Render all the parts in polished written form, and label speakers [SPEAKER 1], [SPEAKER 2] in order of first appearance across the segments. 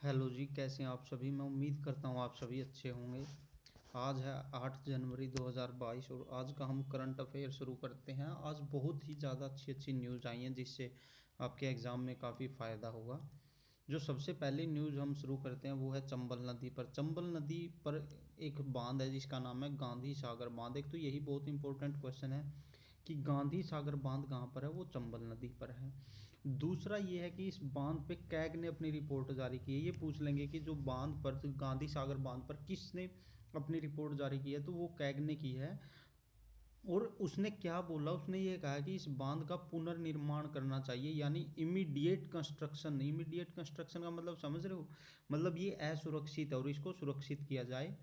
[SPEAKER 1] Hello जी, कैसे हैं आप सभी? मैं उम्मीद करता हूँ आप सभी अच्छे होंगे। आज है 8 जनवरी 2022 और आज का हम करंट अफेयर शुरू करते हैं। आज बहुत ही ज़्यादा अच्छी न्यूज़ आई हैं जिससे आपके एग्ज़ाम में काफ़ी फ़ायदा होगा। जो सबसे पहली न्यूज़ हम शुरू करते हैं वो है चंबल नदी पर। चंबल नदी पर एक बांध है जिसका नाम है गांधी सागर बांध। एक तो यही बहुत इंपॉर्टेंट क्वेश्चन है कि गांधी सागर बांध कहाँ पर है, वो चंबल नदी पर है। दूसरा ये है कि इस बांध पे कैग ने अपनी रिपोर्ट जारी की है। ये पूछ लेंगे कि जो बांध पर, गांधी सागर बांध पर किसने अपनी रिपोर्ट जारी की है, तो वो कैग ने की है। और उसने क्या बोला, उसने ये कहा कि इस बांध का पुनर्निर्माण करना चाहिए, यानी इमीडिएट कंस्ट्रक्शन। इमीडिएट कंस्ट्रक्शन का मतलब समझ रहे हो, मतलब ये असुरक्षित है और इसको सुरक्षित किया जाए।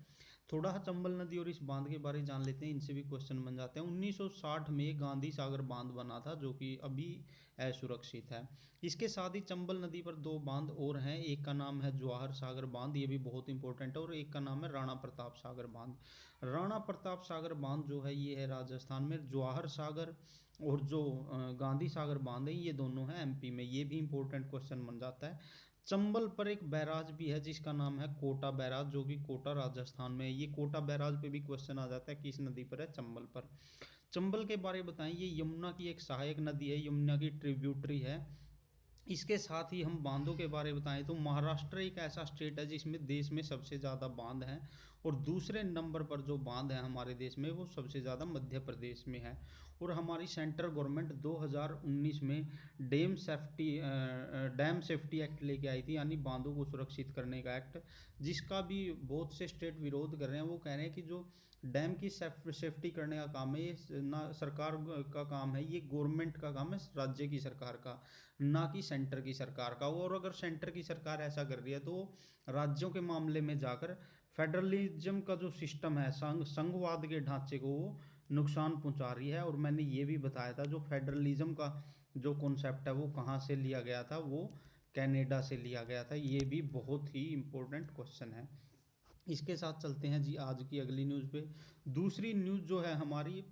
[SPEAKER 1] थोड़ा सा चंबल नदी और इस बांध के बारे में जान लेते हैं, इनसे भी क्वेश्चन बन जाते हैं। 1960 में गांधी सागर बांध बना था जो कि अभी असुरक्षित है। इसके साथ ही चंबल नदी पर दो बांध और हैं। एक का नाम है जवाहर सागर बांध, ये भी बहुत इंपॉर्टेंट है, और एक का नाम है राणा प्रताप सागर बांध। राणा प्रताप सागर बांध जो है ये है राजस्थान में। जवाहर सागर और जो गांधी सागर बांध है ये दोनों हैं एमपी में। ये भी इंपॉर्टेंट क्वेश्चन बन जाता है। चंबल पर एक बैराज भी है जिसका नाम है कोटा बैराज, जो कि कोटा राजस्थान में है। ये कोटा बैराज पे भी क्वेश्चन आ जाता है किस नदी पर है, चंबल पर। चंबल के बारे में बताएं, ये यमुना की एक सहायक नदी है, यमुना की ट्रिब्यूटरी है। इसके साथ ही हम बांधों के बारे में बताएं तो महाराष्ट्र एक ऐसा स्टेट है जिसमें देश में सबसे ज़्यादा बांध हैं, और दूसरे नंबर पर जो बांध है हमारे देश में वो सबसे ज़्यादा मध्य प्रदेश में है। और हमारी सेंट्रल गवर्नमेंट 2019 में डैम सेफ्टी एक्ट लेके आई थी, यानी बांधों को सुरक्षित करने का एक्ट, जिसका भी बहुत से स्टेट विरोध कर रहे हैं। वो कह रहे हैं कि जो डैम की सेफ्टी करने का काम है ये ना सरकार का काम है, ये गवर्नमेंट का काम है, राज्य की सरकार का, ना कि सेंटर की सरकार का। और अगर सेंटर की सरकार ऐसा कर रही है तो राज्यों के मामले में जाकर फेडरलिज्म का जो सिस्टम है, संघवाद के ढांचे को वो नुकसान पहुंचा रही है। और मैंने ये भी बताया था जो फेडरलिज्म का जो कॉन्सेप्ट है वो कहाँ से लिया गया था, वो कनाडा से लिया गया था। ये भी बहुत ही इंपॉर्टेंट क्वेश्चन है। इसके साथ चलते हैं जी आज की अगली न्यूज़ पे। दूसरी न्यूज़ जो है हमारी,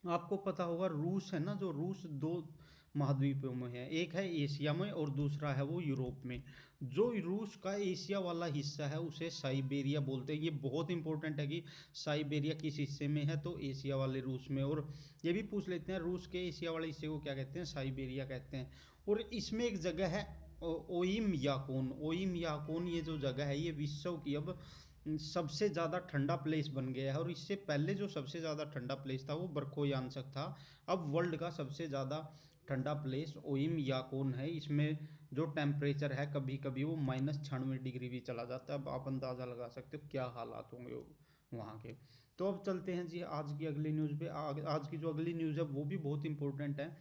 [SPEAKER 1] आपको पता होगा रूस है ना, जो रूस दो महाद्वीपों में है, एक है एशिया में और दूसरा है वो यूरोप में। जो रूस का एशिया वाला हिस्सा है उसे साइबेरिया बोलते हैं। ये बहुत इंपॉर्टेंट है कि साइबेरिया किस हिस्से में है, तो एशिया वाले रूस में। और ये भी पूछ लेते हैं रूस के एशिया वाले हिस्से को क्या कहते हैं, साइबेरिया कहते हैं। और इसमें एक जगह है ओइम याकोन। ओइम याकोन ये जो जगह है ये विश्व की अब सबसे ज़्यादा ठंडा प्लेस बन गया है। और इससे पहले जो सबसे ज़्यादा ठंडा प्लेस था वो बरकोयानसक था। अब वर्ल्ड का सबसे ज़्यादा ठंडा प्लेस ओइम याकोन है। इसमें जो टेम्परेचर है कभी कभी वो -96 डिग्री भी चला जाता है। अब आप अंदाज़ा लगा सकते हो क्या हालात होंगे वहाँ के। तो अब चलते हैं जी आज की अगली न्यूज़ पे। आज की जो अगली न्यूज़ है वो भी बहुत इंपॉर्टेंट है।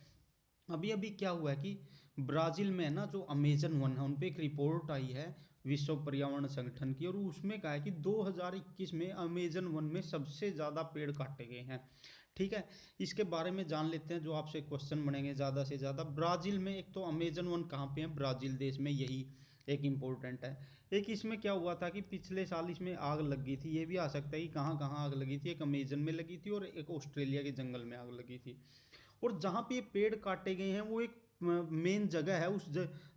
[SPEAKER 1] अभी अभी क्या हुआ है कि ब्राज़ील में है ना जो अमेजन वन है, उन पे एक रिपोर्ट आई है विश्व पर्यावरण संगठन की, और उसमें कहा है कि 2021 में अमेजन वन में सबसे ज़्यादा पेड़ काटे गए हैं। ठीक है, इसके बारे में जान लेते हैं जो आपसे क्वेश्चन बनेंगे ज़्यादा से ज़्यादा। ब्राज़ील में एक तो अमेजन वन कहाँ पे है, ब्राज़ील देश में, यही एक इम्पोर्टेंट है। एक इसमें क्या हुआ था कि पिछले साल इसमें आग लग गई थी। ये भी आ सकता है कि कहाँ कहाँ आग लगी थी, एक अमेजन में लगी थी और एक ऑस्ट्रेलिया के जंगल में आग लगी थी। और जहाँ पे ये पेड़ काटे गए हैं वो एक मेन जगह है, उस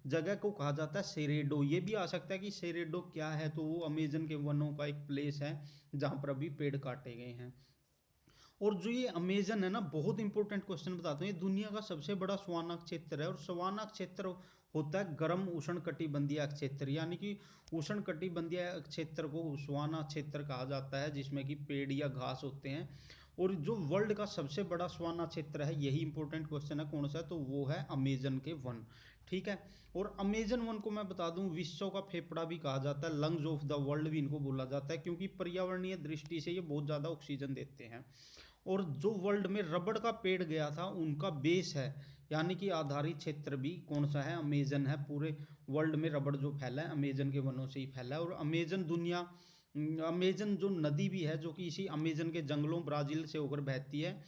[SPEAKER 1] जगह को कहा जाता है सेरेडो। ये भी आ सकता है कि सेरेडो क्या है, तो वो अमेजन के वनों का एक प्लेस है जहाँ पर अभी पेड़ काटे गए हैं। और जो ये अमेजन है ना, बहुत इंपॉर्टेंट क्वेश्चन बताता हूँ, ये दुनिया का सबसे बड़ा सवाना क्षेत्र है। और सवाना क्षेत्र होता है गर्म उष्ण कटिबंधीय क्षेत्र, यानी कि उष्ण कटिबंधीय क्षेत्र को सवाना क्षेत्र कहा जाता है, जिसमें कि पेड़ या घास होते हैं। और जो वर्ल्ड का सबसे बड़ा सवाना क्षेत्र है, यही इंपॉर्टेंट क्वेश्चन है कौन सा है, तो वो है अमेजन के वन। ठीक है, और अमेजन वन को मैं बता दूं विश्व का फेफड़ा भी कहा जाता है, लंग्स ऑफ द वर्ल्ड भी इनको बोला जाता है, क्योंकि पर्यावरणीय दृष्टि से ये बहुत ज़्यादा ऑक्सीजन देते हैं। और जो वर्ल्ड में रबड़ का पेड़ गया था उनका बेस है, यानी कि आधारित क्षेत्र भी कौन सा है, अमेजन है। पूरे वर्ल्ड में रबड़ जो फैला है अमेजन के वनों से ही फैला है। और अमेजन जो नदी भी है जो कि इसी अमेजन के जंगलों ब्राज़ील से होकर बहती है,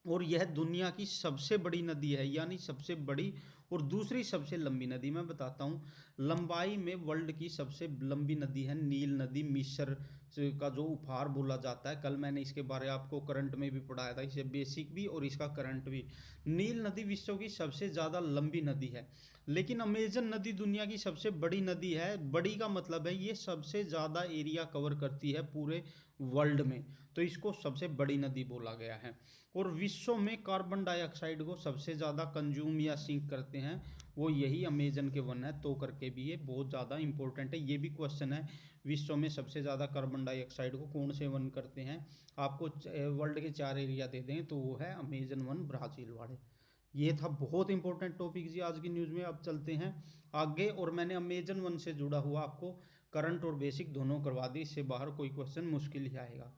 [SPEAKER 1] और यह दुनिया की सबसे बड़ी नदी है, यानी सबसे बड़ी और दूसरी सबसे लंबी नदी। मैं बताता हूँ, लंबाई में वर्ल्ड की सबसे लंबी नदी है नील नदी, मिस्र का जो उपहार बोला जाता है। कल मैंने इसके बारे में आपको करंट में भी पढ़ाया था, इसे बेसिक भी और इसका करंट भी। नील नदी विश्व की सबसे ज़्यादा लंबी नदी है। लेकिन अमेजन नदी दुनिया की सबसे बड़ी नदी है। बड़ी का मतलब है ये सबसे ज़्यादा एरिया कवर करती है पूरे वर्ल्ड में, तो इसको सबसे बड़ी नदी बोला गया है। और विश्व में कार्बन डाइऑक्साइड को सबसे ज़्यादा कंज्यूम या सिंक करते हैं वो यही अमेजन के वन है, तो करके भी ये बहुत ज़्यादा इंपॉर्टेंट है। ये भी क्वेश्चन है, विश्व में सबसे ज़्यादा कार्बन डाइऑक्साइड को कौन से वन करते हैं। आपको वर्ल्ड के 4 एरिया दे दें तो वो है अमेजन वन, ब्राज़ील वाले। ये था बहुत इंपॉर्टेंट टॉपिक जी आज की न्यूज़ में। अब चलते हैं आगे, और मैंने अमेजन वन से जुड़ा हुआ आपको करंट और बेसिक दोनों करवा दी, इससे बाहर कोई क्वेश्चन मुश्किल ही आएगा।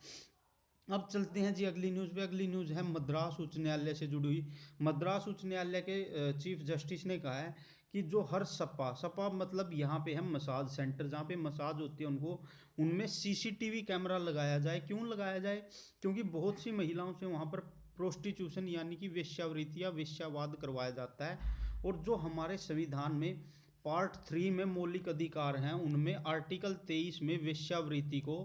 [SPEAKER 1] अब चलते हैं जी अगली न्यूज़ पे। अगली न्यूज़ है मद्रास उच्च न्यायालय से जुड़ी हुई। मद्रास उच्च न्यायालय के चीफ जस्टिस ने कहा है कि जो हर सपा सपा मतलब यहाँ पे है मसाज सेंटर, जहाँ पे मसाज होती है उनको, उनमें सीसीटीवी कैमरा लगाया जाए। क्यों लगाया जाए? क्योंकि बहुत सी महिलाओं से वहाँ पर प्रोस्टिट्यूशन यानी कि वेश्यावृत्ति या वेश्यावाद करवाया जाता है। और जो हमारे संविधान में पार्ट 3 में मौलिक अधिकार हैं उनमें आर्टिकल 23 में वेश्यावृत्ति को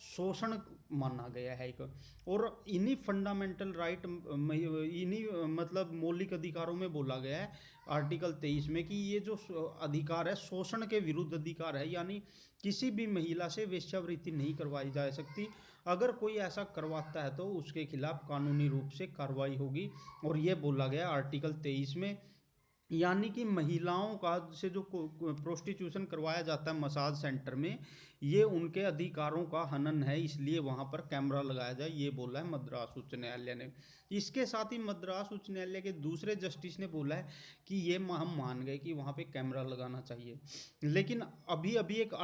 [SPEAKER 1] शोषण माना गया है एक। और इन्हीं फंडामेंटल राइट, इन्हीं मतलब मौलिक अधिकारों में बोला गया है आर्टिकल 23 में कि ये जो अधिकार है शोषण के विरुद्ध अधिकार है, यानी किसी भी महिला से वेश्यावृत्ति नहीं करवाई जा सकती। अगर कोई ऐसा करवाता है तो उसके खिलाफ कानूनी रूप से कार्रवाई होगी। और ये बोला गया आर्टिकल 23 में, यानी कि महिलाओं का से जो प्रोस्टिट्यूशन करवाया जाता है मसाज सेंटर में, ये उनके अधिकारों का हनन है, इसलिए वहाँ पर कैमरा लगाया जाए, ये बोला है मद्रास उच्च न्यायालय ने। इसके साथ ही मद्रास उच्च न्यायालय के दूसरे जस्टिस ने बोला है कि ये हम मान गए कि वहाँ पे कैमरा लगाना चाहिए। लेकिन अभी अभी एक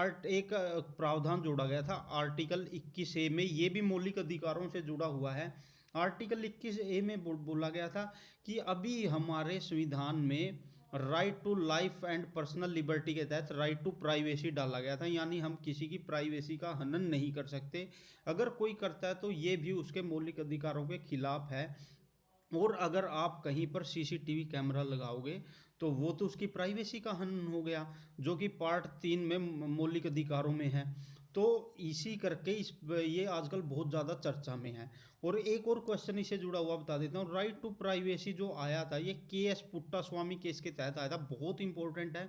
[SPEAKER 1] प्रावधान जोड़ा गया था आर्टिकल 21A में, ये भी मौलिक अधिकारों से जुड़ा हुआ है। आर्टिकल 21A में बोला गया था कि अभी हमारे संविधान में right to life and personal liberty के तहत राइट टू प्राइवेसी डाला गया था, यानी हम किसी की प्राइवेसी का हनन नहीं कर सकते। अगर कोई करता है तो ये भी उसके मौलिक अधिकारों के खिलाफ है। और अगर आप कहीं पर सीसीटीवी कैमरा लगाओगे तो वो तो उसकी प्राइवेसी का हनन हो गया, जो कि पार्ट 3 में मौलिक अधिकारों में है। तो इसी करके ये आजकल बहुत ज़्यादा चर्चा में है। और एक और क्वेश्चन इससे जुड़ा हुआ बता देता हूँ। राइट टू प्राइवेसी जो आया था ये के.एस. पुट्टास्वामी केस के तहत आया था, बहुत इंपॉर्टेंट है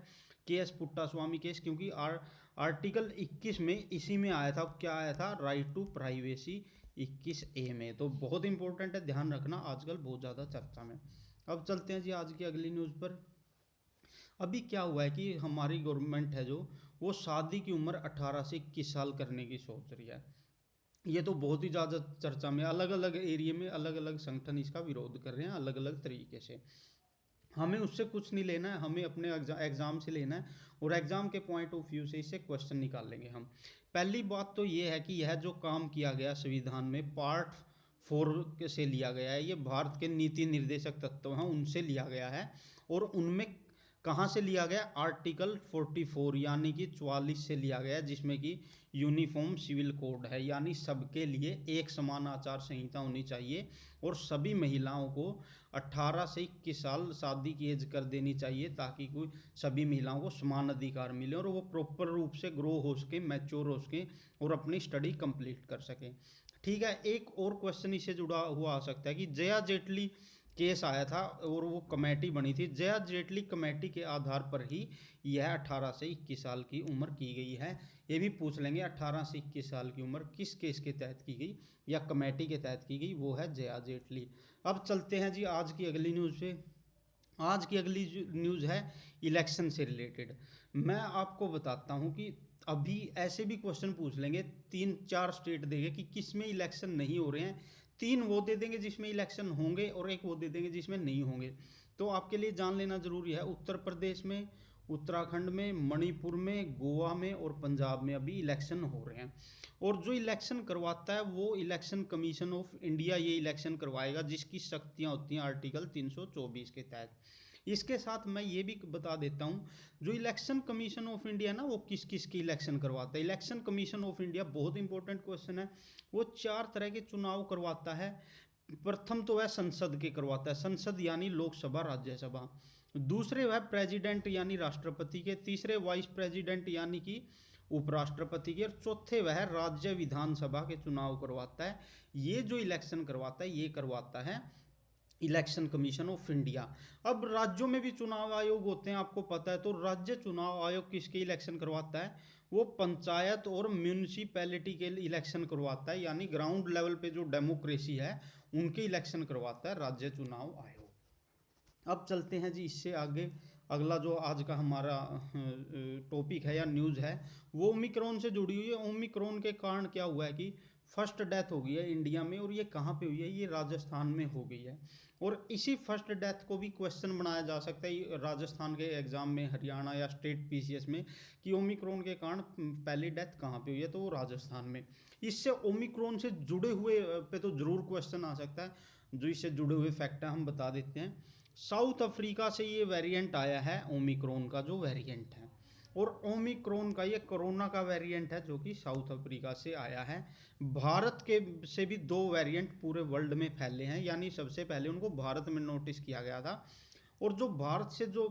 [SPEAKER 1] के.एस. पुट्टास्वामी केस, क्योंकि आर्टिकल 21 में इसी में आया था। क्या आया था? राइट टू प्राइवेसी 21A में। तो बहुत इंपॉर्टेंट है, ध्यान रखना, आजकल बहुत ज़्यादा चर्चा में। अब चलते हैं जी आज की अगली न्यूज़ पर। अभी क्या हुआ है कि हमारी गवर्नमेंट है जो, वो शादी की उम्र 18 से 21 साल करने की सोच रही है। ये तो बहुत ही ज़्यादा चर्चा में, अलग अलग एरिया में अलग अलग संगठन इसका विरोध कर रहे हैं अलग अलग तरीके से। हमें उससे कुछ नहीं लेना है, हमें अपने एग्ज़ाम से लेना है, और एग्ज़ाम के पॉइंट ऑफ व्यू से इससे क्वेश्चन निकाल लेंगे हम। पहली बात तो ये है कि यह जो काम किया गया संविधान में पार्ट 4 से लिया गया है, ये भारत के नीति निर्देशक तत्व हैं उनसे लिया गया है। और उनमें कहाँ से लिया गया? आर्टिकल 44 यानी कि 44 से लिया गया, जिसमें कि यूनिफॉर्म सिविल कोड है, यानी सबके लिए एक समान आचार संहिता होनी चाहिए। और सभी महिलाओं को 18 से 21 साल शादी की एज कर देनी चाहिए, ताकि कोई सभी महिलाओं को समान अधिकार मिले और वो प्रॉपर रूप से ग्रो हो सके, मैच्योर हो सके और अपनी स्टडी कंप्लीट कर सकें। ठीक है, एक और क्वेश्चन इससे जुड़ा हुआ आ सकता है कि जया जेटली केस आया था और वो कमेटी बनी थी, जया जेटली कमेटी के आधार पर ही यह 18 से 21 साल की उम्र की गई है। ये भी पूछ लेंगे 18 से 21 साल की उम्र किस केस के तहत की गई या कमेटी के तहत की गई, वो है जया जेटली। अब चलते हैं जी आज की अगली न्यूज़ पे। आज की अगली न्यूज़ है इलेक्शन से रिलेटेड। मैं आपको बताता हूँ कि अभी ऐसे भी क्वेश्चन पूछ लेंगे, 3-4 स्टेट देंगे कि किस में इलेक्शन नहीं हो रहे हैं, 3 वो दे देंगे जिसमें इलेक्शन होंगे और एक वो दे देंगे जिसमें नहीं होंगे। तो आपके लिए जान लेना ज़रूरी है, उत्तर प्रदेश में, उत्तराखंड में, मणिपुर में, गोवा में और पंजाब में अभी इलेक्शन हो रहे हैं। और जो इलेक्शन करवाता है वो इलेक्शन कमीशन ऑफ इंडिया ये इलेक्शन करवाएगा, जिसकी शक्तियाँ होती हैं आर्टिकल 324 के तहत। इसके साथ मैं ये भी बता देता हूँ, जो इलेक्शन कमीशन ऑफ इंडिया ना वो किस किस की इलेक्शन करवाता है। इलेक्शन कमीशन ऑफ इंडिया बहुत इंपॉर्टेंट क्वेश्चन है, वो 4 तरह के चुनाव करवाता है। प्रथम तो वह संसद के करवाता है, संसद यानी लोकसभा राज्यसभा। दूसरे वह प्रेसिडेंट यानी राष्ट्रपति के, तीसरे वाइस प्रेसिडेंट यानी कि उपराष्ट्रपति के, और चौथे वह राज्य विधानसभा के चुनाव करवाता है। ये जो इलेक्शन करवाता है ये करवाता है इलेक्शन कमीशन ऑफ इंडिया। अब राज्यों में भी चुनाव आयोग होते हैं, आपको पता है। तो राज्य चुनाव आयोग किसके इलेक्शन करवाता है? वो पंचायत और म्यूनिसिपैलिटी के इलेक्शन करवाता है, यानी ग्राउंड लेवल पे जो डेमोक्रेसी है उनके इलेक्शन करवाता है राज्य चुनाव आयोग। अब चलते हैं जी इससे आगे। अगला जो आज का हमारा टॉपिक है या न्यूज़ है वो ओमिक्रॉन से जुड़ी हुई है। ओमिक्रॉन के कारण क्या हुआ है कि फर्स्ट डेथ हो गई है इंडिया में, और ये कहाँ पे हुई है? ये राजस्थान में हो गई है। और इसी फर्स्ट डेथ को भी क्वेश्चन बनाया जा सकता है राजस्थान के एग्जाम में, हरियाणा या स्टेट पीसीएस में, कि ओमिक्रॉन के कारण पहली डेथ कहाँ पे हुई है, तो वो राजस्थान में। इससे ओमिक्रॉन से जुड़े हुए पे तो ज़रूर क्वेश्चन आ सकता है। जो इससे जुड़े हुए फैक्ट हैं हम बता देते हैं। साउथ अफ्रीका से ये वेरिएंट आया है ओमिक्रॉन का जो वेरिएंट है, और ओमिक्रॉन का ये कोरोना का वेरिएंट है जो कि साउथ अफ्रीका से आया है। भारत के से भी दो वेरिएंट पूरे वर्ल्ड में फैले हैं, यानी सबसे पहले उनको भारत में नोटिस किया गया था। और जो भारत से जो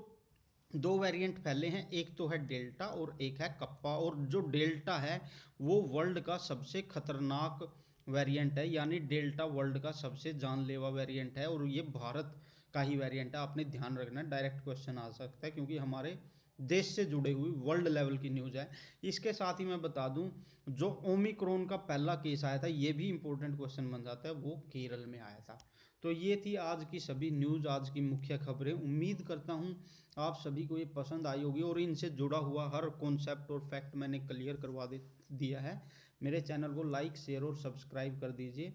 [SPEAKER 1] दो वेरिएंट फैले हैं, एक तो है डेल्टा और एक है कप्पा। और जो डेल्टा है वो वर्ल्ड का सबसे खतरनाक वेरिएंट है, यानी डेल्टा वर्ल्ड का सबसे जानलेवा वेरिएंट है, और ये भारत का ही वेरिएंट है। आपने ध्यान रखना है, डायरेक्ट क्वेश्चन आ सकता है क्योंकि हमारे देश से जुड़े हुई वर्ल्ड लेवल की न्यूज़ है। इसके साथ ही मैं बता दूं, जो ओमिक्रॉन का पहला केस आया था, ये भी इंपॉर्टेंट क्वेश्चन बन जाता है, वो केरल में आया था। तो ये थी आज की सभी न्यूज़, आज की मुख्य खबरें। उम्मीद करता हूँ आप सभी को ये पसंद आई होगी, और इनसे जुड़ा हुआ हर कॉन्सेप्ट और फैक्ट मैंने क्लियर करवा दिया है। मेरे चैनल को लाइक, शेयर और सब्सक्राइब कर दीजिए।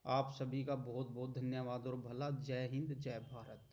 [SPEAKER 1] आप सभी का बहुत बहुत धन्यवाद और भला। जय हिंद, जय भारत।